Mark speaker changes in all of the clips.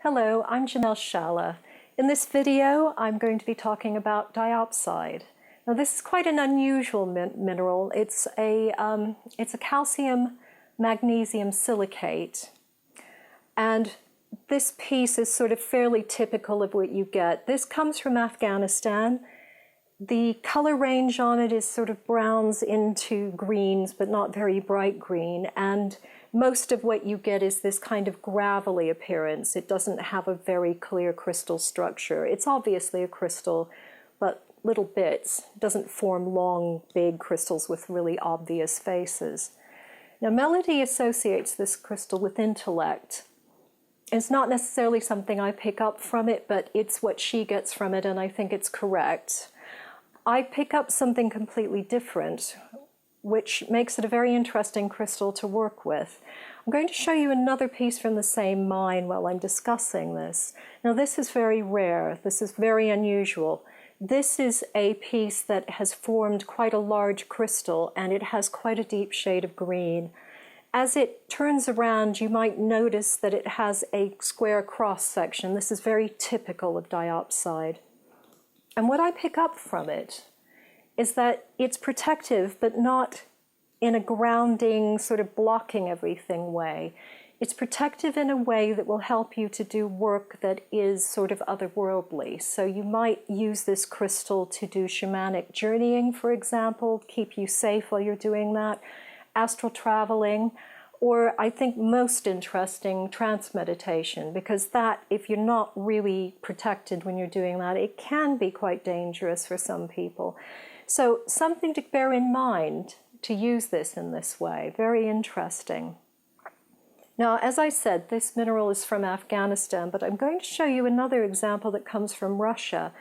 Speaker 1: Hello, I'm Janelle Shala. In this video, I'm going to be talking about diopside. Now, this is quite an unusual mineral. It's a calcium magnesium silicate. And this piece is sort of fairly typical of what you get. This comes from Afghanistan. The color range on it is sort of browns into greens, but not very bright green. And most of what you get is this kind of gravelly appearance. It doesn't have a very clear crystal structure. It's obviously a crystal, but little bits. It doesn't form long, big crystals with really obvious faces. Now, Melody associates this crystal with intellect. It's not necessarily something I pick up from it, but it's what she gets from it, and I think it's correct. I pick up something completely different, which makes it a very interesting crystal to work with. I'm going to show you another piece from the same mine while I'm discussing this. Now, this is very rare. This is very unusual. This is a piece that has formed quite a large crystal, and it has quite a deep shade of green. As it turns around, you might notice that it has a square cross section. This is very typical of diopside. And what I pick up from it is that it's protective, but not in a grounding, sort of blocking everything way. It's protective in a way that will help you to do work that is sort of otherworldly. So you might use this crystal to do shamanic journeying, for example, keep you safe while you're doing that, astral traveling, or I think most interesting, trance meditation, because that, if you're not really protected when you're doing that, it can be quite dangerous for some people. So something to bear in mind to use this in this way. Very interesting. Now, as I said, this mineral is from Afghanistan, but I'm going to show you another example that comes from Russia.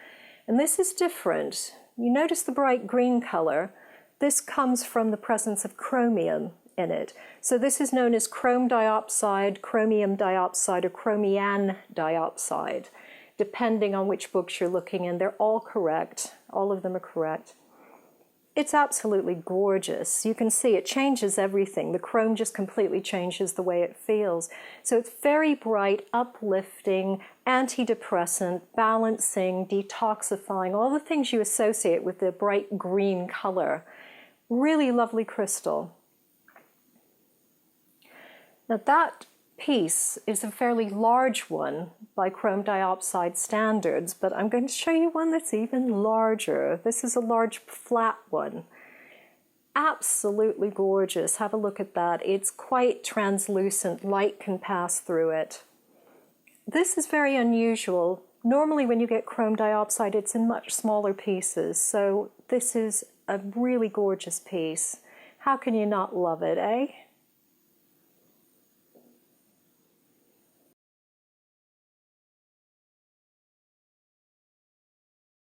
Speaker 1: And this is different. You notice the bright green color. This comes from the presence of chromium in it. So this is known as chrome diopside, chromium diopside, or chromian diopside, depending on which books you're looking in. They're all correct. All of them are correct. It's absolutely gorgeous. You can see it changes everything. The chrome just completely changes the way it feels. So it's very bright, uplifting, antidepressant, balancing, detoxifying, all the things you associate with the bright green color. Really lovely crystal. Now, that piece is a fairly large one by chrome diopside standards, but I'm going to show you one that's even larger. This is a large flat one. Absolutely gorgeous. Have a look at that. It's quite translucent. Light can pass through it. This is very unusual. Normally when you get chrome diopside, it's in much smaller pieces, so this is a really gorgeous piece. How can you not love it, eh?